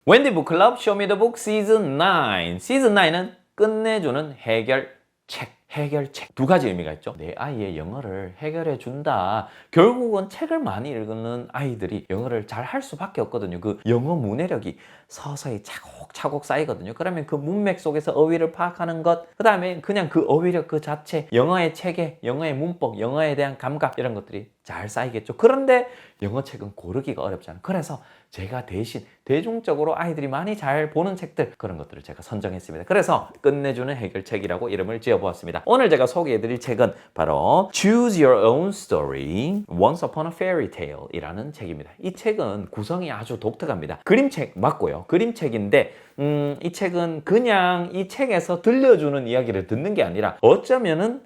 웬디 북클럽 쇼미더북 시즌 9. 시즌 9은 끝내주는 해결책. 두 가지 의미가 있죠. 내 아이의 영어를 해결해 준다. 결국은 책을 많이 읽는 아이들이 영어를 잘 할 수밖에 없거든요. 그 영어 문해력이 서서히 차곡차곡 쌓이거든요. 그러면 그 문맥 속에서 어휘를 파악하는 것, 그 다음에 그냥 그 어휘력 그 자체, 영어의 체계, 영어의 문법, 영어에 대한 감각 이런 것들이 잘 쌓이겠죠. 그런데 영어 책은 고르기가 어렵잖아요. 그래서 제가 대신 대중적으로 아이들이 많이 잘 보는 책들, 그런 것들을 제가 선정했습니다. 그래서 끝내주는 해결책이라고 이름을 지어보았습니다. 오늘 제가 소개해드릴 책은 바로 Choose Your Own Story, Once Upon a Fairy Tale 이라는 책입니다. 이 책은 구성이 아주 독특합니다. 그림책 맞고요. 그림책인데 이 책은 그냥 이 책에서 들려주는 이야기를 듣는 게 아니라 어쩌면은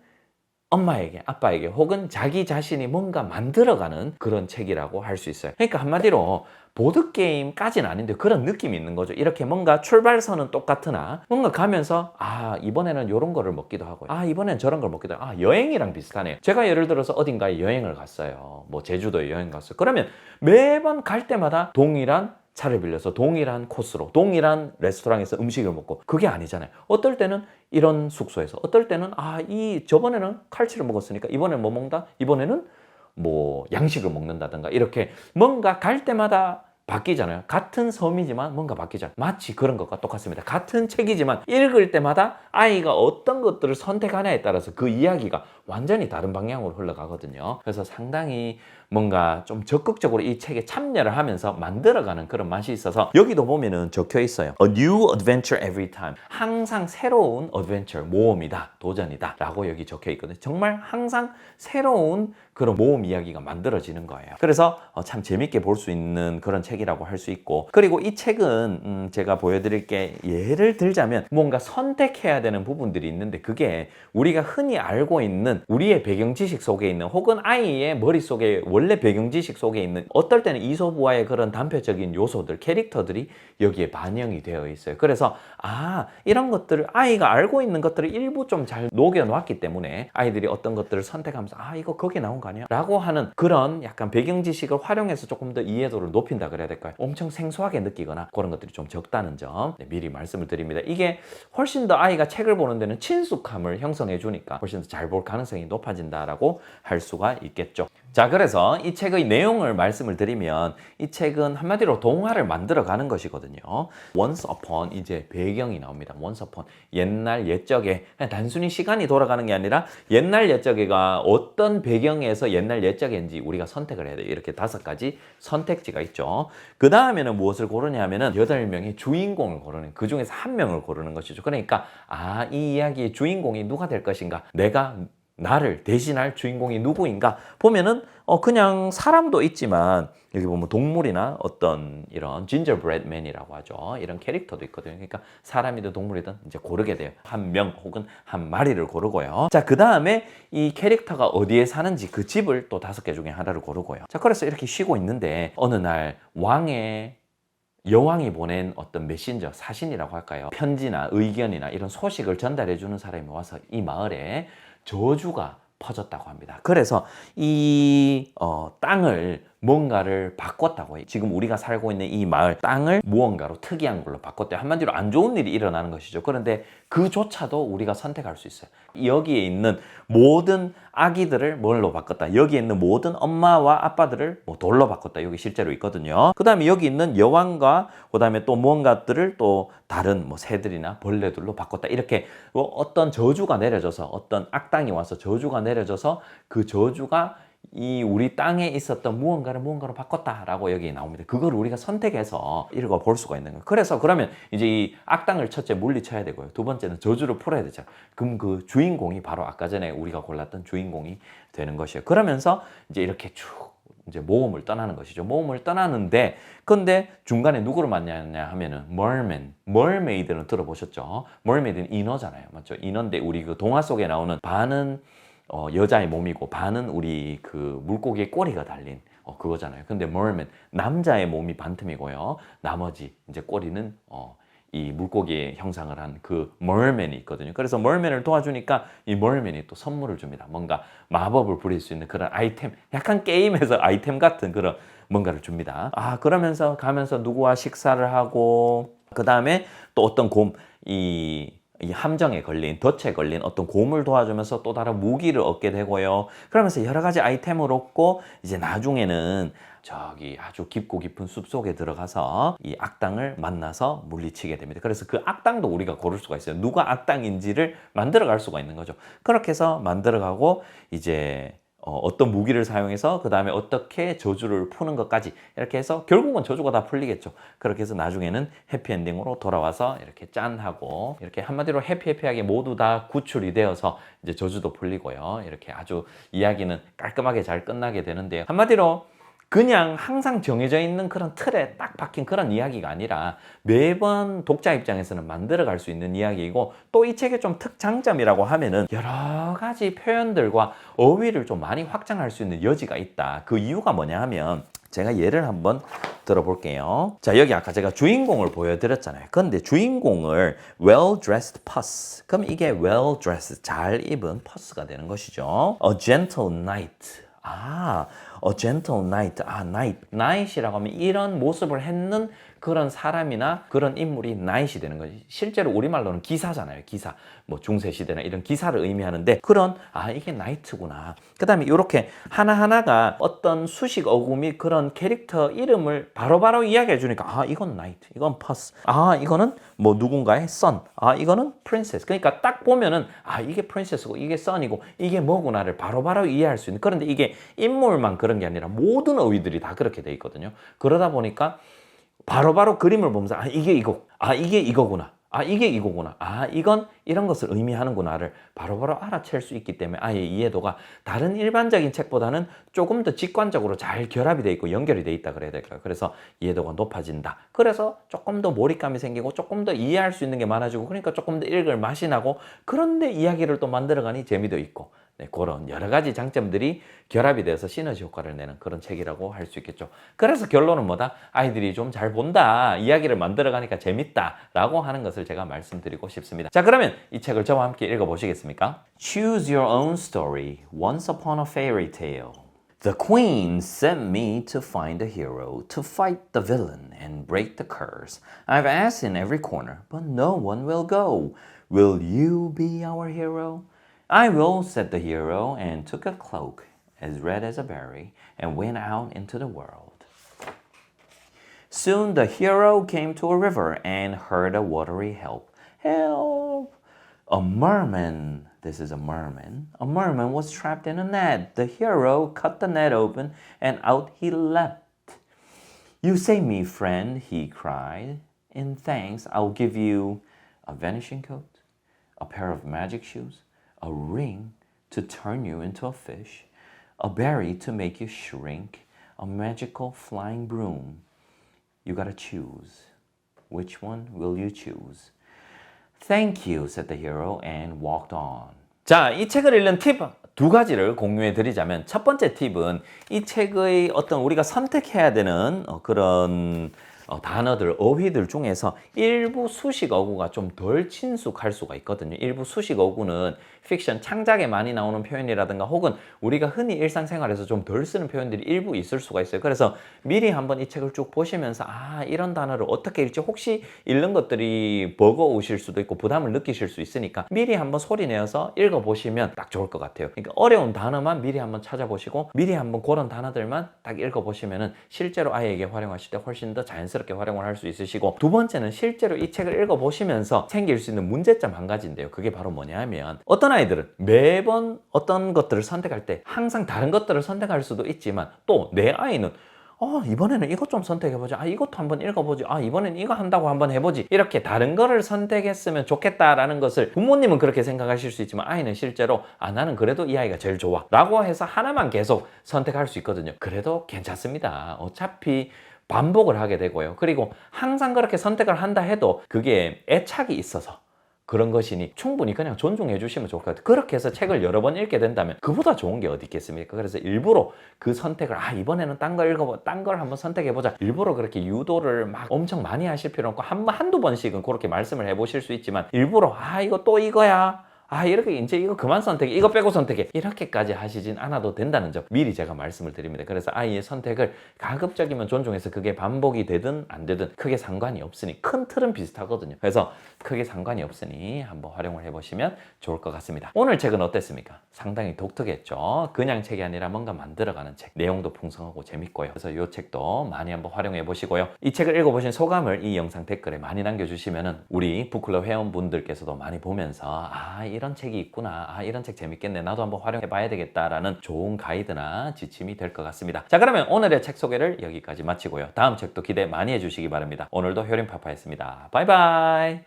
엄마에게, 아빠에게 혹은 자기 자신이 뭔가 만들어가는 그런 책이라고 할 수 있어요. 그러니까 한마디로 보드게임까지는 아닌데 그런 느낌이 있는 거죠. 이렇게 뭔가 출발선은 똑같으나 뭔가 가면서 이번에는 이런 거를 먹기도 하고 이번엔 저런 걸 먹기도 하고 여행이랑 비슷하네요. 제가 예를 들어서 어딘가에 여행을 갔어요. 뭐 제주도에 여행 갔어요. 그러면 매번 갈 때마다 동일한 차를 빌려서 동일한 코스로 동일한 레스토랑에서 음식을 먹고 그게 아니잖아요. 어떨 때는 이런 숙소에서 어떨 때는 저번에는 칼치를 먹었으니까 이번에는 뭐 먹는다? 이번에는 뭐 양식을 먹는다든가 이렇게 뭔가 갈 때마다 바뀌잖아요. 같은 섬이지만 뭔가 바뀌잖아요. 마치 그런 것과 똑같습니다. 같은 책이지만 읽을 때마다 아이가 어떤 것들을 선택하냐에 따라서 그 이야기가 완전히 다른 방향으로 흘러가거든요. 그래서 상당히 뭔가 좀 적극적으로 이 책에 참여를 하면서 만들어가는 그런 맛이 있어서 여기도 보면은 적혀 있어요. A new adventure every time. 항상 새로운 adventure, 모험이다, 도전이다 라고 여기 적혀 있거든요. 정말 항상 새로운 그런 모험 이야기가 만들어지는 거예요. 그래서 참 재밌게 볼 수 있는 그런 책이라고 할 수 있고, 그리고 이 책은 제가 보여드릴 게, 예를 들자면 뭔가 선택해야 되는 부분들이 있는데 그게 우리가 흔히 알고 있는 우리의 배경 지식 속에 있는 혹은 아이의 머릿속에 원래 배경 지식 속에 있는 어떨 때는 이솝우화의 그런 단편적인 요소들, 캐릭터들이 여기에 반영이 되어 있어요. 그래서 이런 것들을 아이가 알고 있는 것들을 일부 좀 잘 녹여놨기 때문에 아이들이 어떤 것들을 선택하면서 이거 거기에 나온 거 아니야? 라고 하는 그런 약간 배경 지식을 활용해서 조금 더 이해도를 높인다 그래야 될까요? 엄청 생소하게 느끼거나 그런 것들이 좀 적다는 점 미리 말씀을 드립니다. 이게 훨씬 더 아이가 책을 보는 데는 친숙함을 형성해 주니까 훨씬 더 잘 볼 가능성이 높아진다라고 할 수가 있겠죠. 자, 그래서 이 책의 내용을 말씀을 드리면 이 책은 한마디로 동화를 만들어 가는 것이거든요. Once upon, 이제 배경이 나옵니다. Once upon, 옛날 옛적에, 그냥 단순히 시간이 돌아가는 게 아니라 옛날 옛적에가 어떤 배경에서 옛날 옛적인지 우리가 선택을 해야 돼요. 이렇게 5가지 선택지가 있죠. 그 다음에는 무엇을 고르냐 하면은 8명의 주인공을 고르는, 그 중에서 한 명을 고르는 것이죠. 그러니까 이 이야기의 주인공이 누가 될 것인가, 나를 대신할 주인공이 누구인가 보면은 그냥 사람도 있지만 여기 보면 동물이나 어떤 이런 진저브레드맨이라고 하죠. 이런 캐릭터도 있거든요. 그러니까 사람이든 동물이든 이제 고르게 돼요. 한 명 혹은 한 마리를 고르고요. 자, 그 다음에 이 캐릭터가 어디에 사는지 그 집을 또 5개 중에 하나를 고르고요. 자, 그래서 이렇게 쉬고 있는데 어느 날 여왕이 보낸 어떤 메신저, 사신이라고 할까요? 편지나 의견이나 이런 소식을 전달해 주는 사람이 와서 이 마을에 저주가 퍼졌다고 합니다. 그래서 이 땅을 뭔가를 바꿨다고 해요. 지금 우리가 살고 있는 이 마을 땅을 무언가로 특이한 걸로 바꿨대요. 한마디로 안 좋은 일이 일어나는 것이죠. 그런데 그조차도 우리가 선택할 수 있어요. 여기에 있는 모든 아기들을 뭘로 바꿨다. 여기에 있는 모든 엄마와 아빠들을 돌로 바꿨다. 여기 실제로 있거든요. 그 다음에 여기 있는 여왕과 그 다음에 또 무언가들을 또 다른 새들이나 벌레들로 바꿨다. 이렇게 어떤 저주가 내려져서, 어떤 악당이 와서 저주가 내려져서 그 저주가 이 우리 땅에 있었던 무언가로 바꿨다라고 여기 나옵니다. 그걸 우리가 선택해서 읽어볼 수가 있는 거예요. 그래서 그러면 이제 이 악당을 첫째 물리쳐야 되고요. 두 번째는 저주를 풀어야 되죠. 그럼 그 주인공이 바로 아까 전에 우리가 골랐던 주인공이 되는 것이에요. 그러면서 이제 이렇게 쭉 이제 모험을 떠나는 것이죠. 모험을 떠나는데 근데 중간에 누구를 만나냐 하면은 mermaid는 들어보셨죠? mermaid는 인어잖아요. 맞죠? 인어인데 우리 그 동화 속에 나오는 반은 여자의 몸이고 반은 우리 그 물고기의 꼬리가 달린 그거잖아요. 근데 merman, 남자의 몸이 반틈이고요. 나머지 이제 꼬리는 이 물고기 형상을 한 그 머맨이 있거든요. 그래서 머맨을 도와주니까 이 머맨이 또 선물을 줍니다. 뭔가 마법을 부릴 수 있는 그런 아이템, 약간 게임에서 아이템 같은 그런 뭔가를 줍니다. 그러면서 가면서 누구와 식사를 하고, 그 다음에 또 어떤 이 함정에 걸린, 덫에 걸린 어떤 곰을 도와주면서 또 다른 무기를 얻게 되고요. 그러면서 여러 가지 아이템을 얻고, 이제 나중에는 저기 아주 깊고 깊은 숲속에 들어가서 이 악당을 만나서 물리치게 됩니다. 그래서 그 악당도 우리가 고를 수가 있어요. 누가 악당인지를 만들어 갈 수가 있는 거죠. 그렇게 해서 만들어 가고, 이제 어떤 무기를 사용해서 그 다음에 어떻게 저주를 푸는 것까지, 이렇게 해서 결국은 저주가 다 풀리겠죠. 그렇게 해서 나중에는 해피엔딩으로 돌아와서 이렇게 짠하고, 이렇게 한마디로 해피해피하게 모두 다 구출이 되어서 이제 저주도 풀리고요. 이렇게 아주 이야기는 깔끔하게 잘 끝나게 되는데요. 한마디로 그냥 항상 정해져 있는 그런 틀에 딱 박힌 그런 이야기가 아니라 매번 독자 입장에서는 만들어갈 수 있는 이야기이고, 또 이 책의 좀 특장점이라고 하면은 여러 가지 표현들과 어휘를 좀 많이 확장할 수 있는 여지가 있다. 그 이유가 뭐냐 하면, 제가 예를 한번 들어볼게요. 자, 여기 아까 제가 주인공을 보여드렸잖아요. 근데 주인공을 well-dressed puss. 그럼 이게 well-dressed, 잘 입은 puss가 되는 것이죠. A gentle knight. A gentle knight. knight이라고 하면 이런 모습을 했는 그런 사람이나 그런 인물이 knight이 되는 거지. 실제로 우리말로는 기사잖아요. 기사. 뭐 중세시대나 이런 기사를 의미하는데, 그런 이게 knight구나. 그 다음에 이렇게 하나하나가 어떤 수식 어구미 그런 캐릭터 이름을 바로바로 이야기해 주니까 이건 knight, 이건 puss, 이거는 뭐 누군가의 son, 이거는 princess. 그러니까 딱 보면은 이게 princess고 이게 son이고 이게 뭐구나를 바로바로 이해할 수 있는. 그런데 이게 인물만 그런 게 아니라 모든 어휘들이 다 그렇게 돼 있거든요. 그러다 보니까 바로바로 그림을 보면서 이게 이거, 이게 이거구나, 이게 이거구나, 이건 이런 것을 의미하는구나를 바로바로 알아챌 수 있기 때문에 아예 이해도가 다른 일반적인 책보다는 조금 더 직관적으로 잘 결합이 돼 있고 연결이 돼 있다 그래야 될까요? 그래서 이해도가 높아진다. 그래서 조금 더 몰입감이 생기고 조금 더 이해할 수 있는 게 많아지고, 그러니까 조금 더 읽을 맛이 나고, 그런데 이야기를 또 만들어가니 재미도 있고, 그런 여러 가지 장점들이 결합이 돼서 시너지 효과를 내는 그런 책이라고 할 수 있겠죠. 그래서 결론은 뭐다? 아이들이 좀 잘 본다, 이야기를 만들어가니까 재밌다 라고 하는 것을 제가 말씀드리고 싶습니다. 자, 그러면 이 책을 저와 함께 읽어보시겠습니까? Choose your own story. Once upon a fairy tale. The queen sent me to find a hero, to fight the villain and break the curse. I've asked in every corner, but no one will go. Will you be our hero? I will, said the hero, and took a cloak as red as a berry and went out into the world. Soon the hero came to a river and heard a watery help. Help! A merman. This is a merman. A merman was trapped in a net. The hero cut the net open and out he leapt. You save me, friend, he cried. In thanks, I'll give you a vanishing coat, a pair of magic shoes, a ring to turn you into a fish, a berry to make you shrink, a magical flying broom. You gotta choose. Which one will you choose? Thank you, said the hero and walked on. 자, 이 책을 읽는 팁 두 가지를 공유해 드리자면, 첫 번째 팁은 이 책의 어떤 우리가 선택해야 되는 그런 단어들, 어휘들 중에서 일부 수식 어구가 좀 덜 친숙할 수가 있거든요. 일부 수식 어구는 픽션, 창작에 많이 나오는 표현이라든가 혹은 우리가 흔히 일상생활에서 좀 덜 쓰는 표현들이 일부 있을 수가 있어요. 그래서 미리 한번 이 책을 쭉 보시면서 이런 단어를 어떻게 읽지, 혹시 읽는 것들이 버거우실 수도 있고 부담을 느끼실 수 있으니까 미리 한번 소리 내어서 읽어보시면 딱 좋을 것 같아요. 그러니까 어려운 단어만 미리 한번 찾아보시고 미리 한번 그런 단어들만 딱 읽어보시면은 실제로 아이에게 활용하실 때 훨씬 더 자연스럽게 활용을 할 수 있으시고, 두 번째는 실제로 이 책을 읽어보시면서 생길 수 있는 문제점 한 가지인데요. 그게 바로 뭐냐 하면, 어떤 아이들은 매번 어떤 것들을 선택할 때 항상 다른 것들을 선택할 수도 있지만, 또 내 아이는 이번에는 이것 좀 선택해보자, 이것도 한번 읽어보지, 이번엔 이거 한다고 한번 해보지, 이렇게 다른 거를 선택했으면 좋겠다라는 것을 부모님은 그렇게 생각하실 수 있지만 아이는 실제로 나는 그래도 이 아이가 제일 좋아 라고 해서 하나만 계속 선택할 수 있거든요. 그래도 괜찮습니다. 어차피 반복을 하게 되고요. 그리고 항상 그렇게 선택을 한다 해도 그게 애착이 있어서, 그런 것이니 충분히 그냥 존중해 주시면 좋을 것 같아요. 그렇게 해서 책을 여러 번 읽게 된다면 그보다 좋은 게 어디 있겠습니까? 그래서 일부러 그 선택을 이번에는 딴 걸 읽어보, 딴 걸 한번 선택해보자. 일부러 그렇게 유도를 막 엄청 많이 하실 필요 없고 한두 번씩은 그렇게 말씀을 해보실 수 있지만 일부러 이거 또 이거야. 이렇게 이제 이거 그만 선택해. 이거 빼고 선택해. 이렇게까지 하시진 않아도 된다는 점 미리 제가 말씀을 드립니다. 그래서 아이의 선택을 가급적이면 존중해서 그게 반복이 되든 안 되든 크게 상관이 없으니 큰 틀은 비슷하거든요. 그래서 크게 상관이 없으니 한번 활용을 해보시면 좋을 것 같습니다. 오늘 책은 어땠습니까? 상당히 독특했죠. 그냥 책이 아니라 뭔가 만들어가는 책. 내용도 풍성하고 재밌고요. 그래서 이 책도 많이 한번 활용해 보시고요. 이 책을 읽어보신 소감을 이 영상 댓글에 많이 남겨주시면은 우리 북클럽 회원분들께서도 많이 보면서 이런 책이 있구나. 이런 책 재밌겠네. 나도 한번 활용해 봐야 되겠다라는 좋은 가이드나 지침이 될 것 같습니다. 자, 그러면 오늘의 책 소개를 여기까지 마치고요. 다음 책도 기대 많이 해주시기 바랍니다. 오늘도 효림파파였습니다. 바이바이.